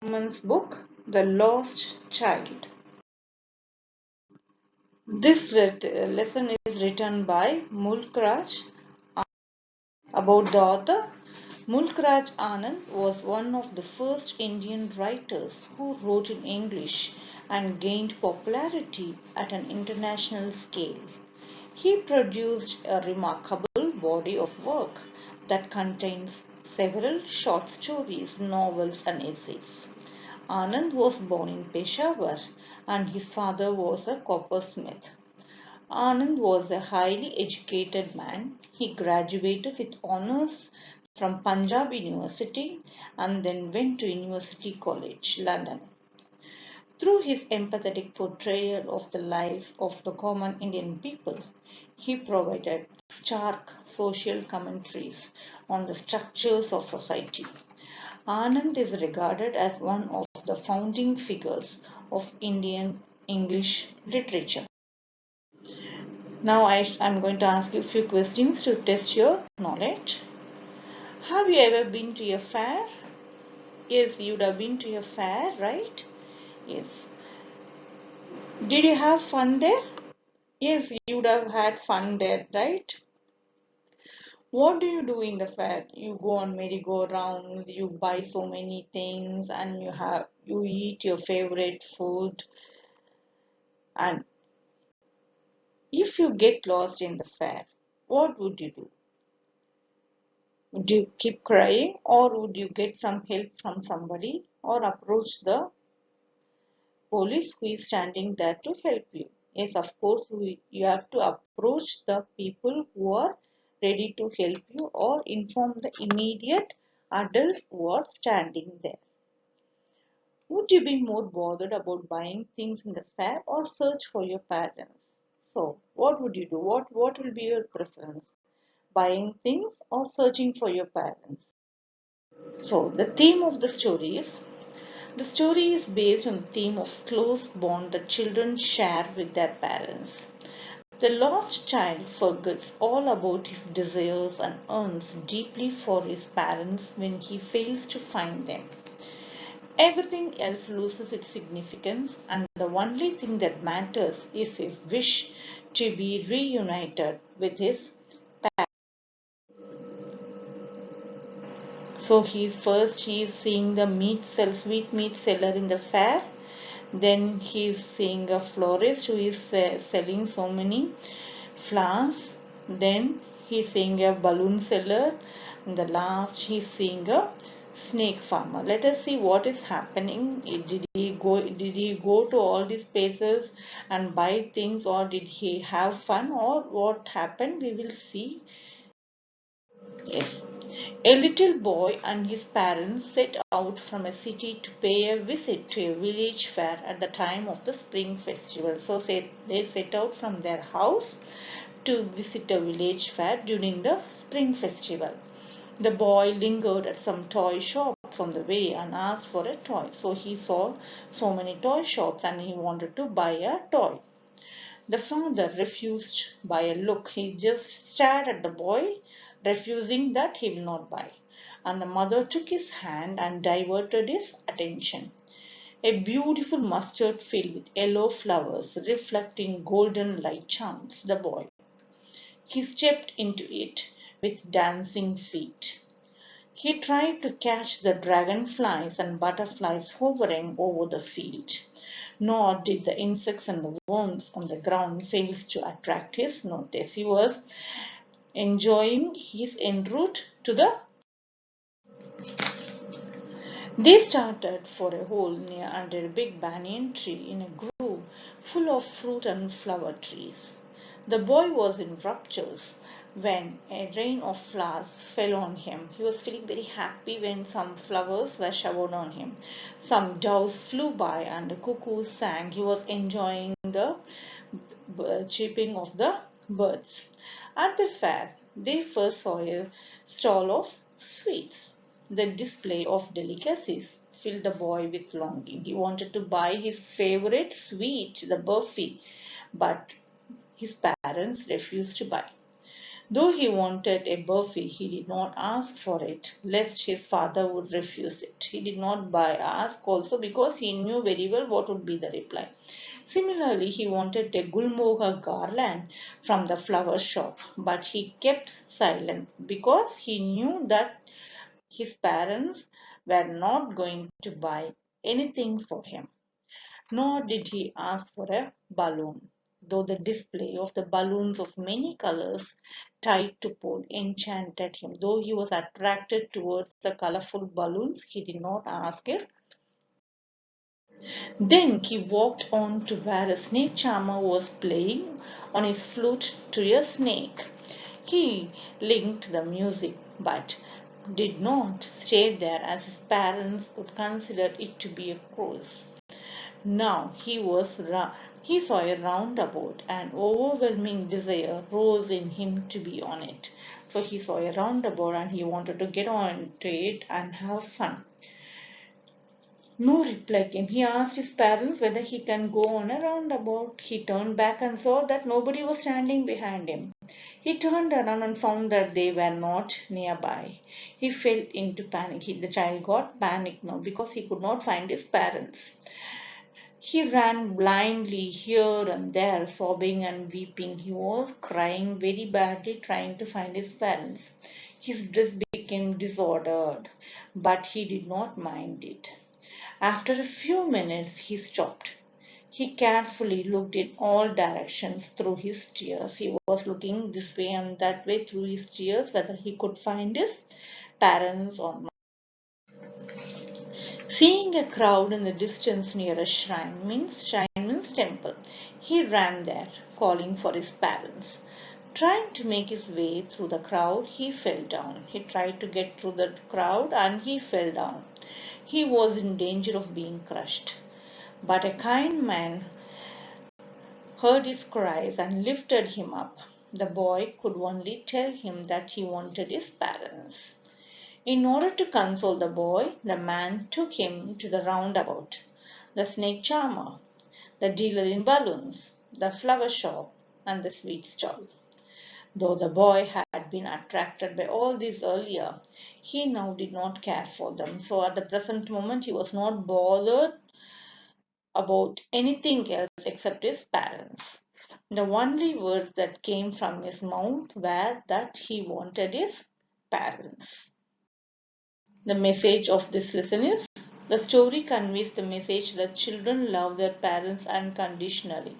Woman's book, The Lost Child. This lesson is written by Mulkraj. About the author, Mulkraj Anand was one of the first Indian writers who wrote in English and gained popularity at an international scale. He produced a remarkable body of work that contains several short stories, novels, and essays. Anand was born in Peshawar and his father was a coppersmith. Anand was a highly educated man. He graduated with honors from Punjab University and then went to University College, London. Through his empathetic portrayal of the lives of the common Indian people, he provided stark social commentaries on the structures of society. Anand is regarded as one of the founding figures of Indian English literature. Now I'm going to ask you a few questions to test your knowledge. Have you ever been to a fair? Yes, you'd have been to a fair, right? Yes. Did you have fun there? Yes, you would have had fun there, right? What do you do in the fair? You go on merry-go-rounds, you buy so many things, and you eat your favorite food. And if you get lost in the fair, what would you do? Would you keep crying, or would you get some help from somebody, or approach the police who is standing there to help you? Yes, of course, you have to approach the people who are ready to help you or inform the immediate adults who are standing there. Would you be more bothered about buying things in the fair or search for your parents? So, what would you do? What will be your preference? Buying things or searching for your parents? So, the story is based on the theme of close bond that children share with their parents. The lost child forgets all about his desires and yearns deeply for his parents when he fails to find them. Everything else loses its significance, and the only thing that matters is his wish to be reunited with his parents. So he's seeing the sweet meat seller in the fair. Then he's seeing a florist who is selling so many flowers. Then he's seeing a balloon seller. And the last he's seeing a snake farmer. Let us see what is happening. Did he go to all these places and buy things, or did he have fun, or what happened? We will see. Yes. A little boy and his parents set out from a city to pay a visit to a village fair at the time of the spring festival. So they set out from their house to visit a village fair during the spring festival. The boy lingered at some toy shops on the way and asked for a toy. So he saw so many toy shops and he wanted to buy a toy. The father refused by a look. He just stared at the boy, refusing that he will not buy. And the mother took his hand and diverted his attention. A beautiful mustard field with yellow flowers reflecting golden light charms the boy. He stepped into it with dancing feet. He tried to catch the dragonflies and butterflies hovering over the field. Nor did the insects and the worms on the ground fail to attract his notice. He was enjoying his en route to the. They started for a hole near under a big banyan tree in a grove full of fruit and flower trees. The boy was in raptures when a rain of flowers fell on him. He was feeling very happy when some flowers were showered on him. Some doves flew by and the cuckoos sang. He was enjoying the chirping of the birds. At the fair, they first saw a stall of sweets. The display of delicacies filled the boy with longing. He wanted to buy his favorite sweet, the burfi, but his parents refused to buy. Though he wanted a burfi, he did not ask for it, lest his father would refuse it. He did not ask also because he knew very well what would be the reply. Similarly, he wanted a gulmohar garland from the flower shop, but he kept silent because he knew that his parents were not going to buy anything for him. Nor did he ask for a balloon, though the display of the balloons of many colors tied to pole enchanted him. Though he was attracted towards the colorful balloons, he did not ask his. Then he walked on to where a snake charmer was playing on his flute to a snake. He linked the music, but did not stay there as his parents would consider it to be a cruise. Now he saw a roundabout, and overwhelming desire rose in him to be on it. So he saw a roundabout and he wanted to get on to it and have fun. No reply came. He asked his parents whether he can go on a roundabout. He turned back and saw that nobody was standing behind him. He turned around and found that they were not nearby. He fell into panic. The child got panicked now because he could not find his parents. He ran blindly here and there, sobbing and weeping. He was crying very badly, trying to find his parents. His dress became disordered, but he did not mind it. After a few minutes, he stopped. He carefully looked in all directions through his tears. He was looking this way and that way through his tears, whether he could find his parents or not. Seeing a crowd in the distance near a shrine means temple. He ran there, calling for his parents. Trying to make his way through the crowd, he fell down. He tried to get through the crowd and he fell down. He was in danger of being crushed. But a kind man heard his cries and lifted him up. The boy could only tell him that he wanted his parents. In order to console the boy, the man took him to the roundabout, the snake charmer, the dealer in balloons, the flower shop, and the sweet stall. Though the boy had been attracted by all these earlier, he now did not care for them. So at the present moment, he was not bothered about anything else except his parents. The only words that came from his mouth were that he wanted his parents. The message of this lesson is the story conveys the message that children love their parents unconditionally.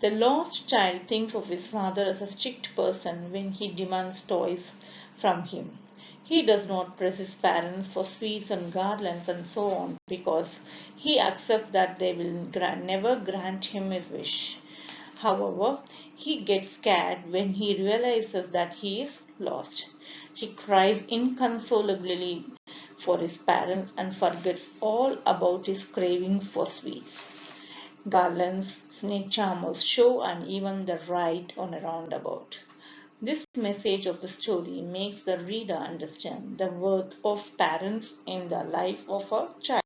The lost child thinks of his father as a strict person when he demands toys from him. He does not press his parents for sweets and garlands and so on because he accepts that they will never grant him his wish. However, he gets scared when he realizes that he is lost. He cries inconsolably for his parents and forgets all about his cravings for sweets, garlands, snake charmers show, and even the ride on a roundabout. This message of the story makes the reader understand the worth of parents in the life of a child.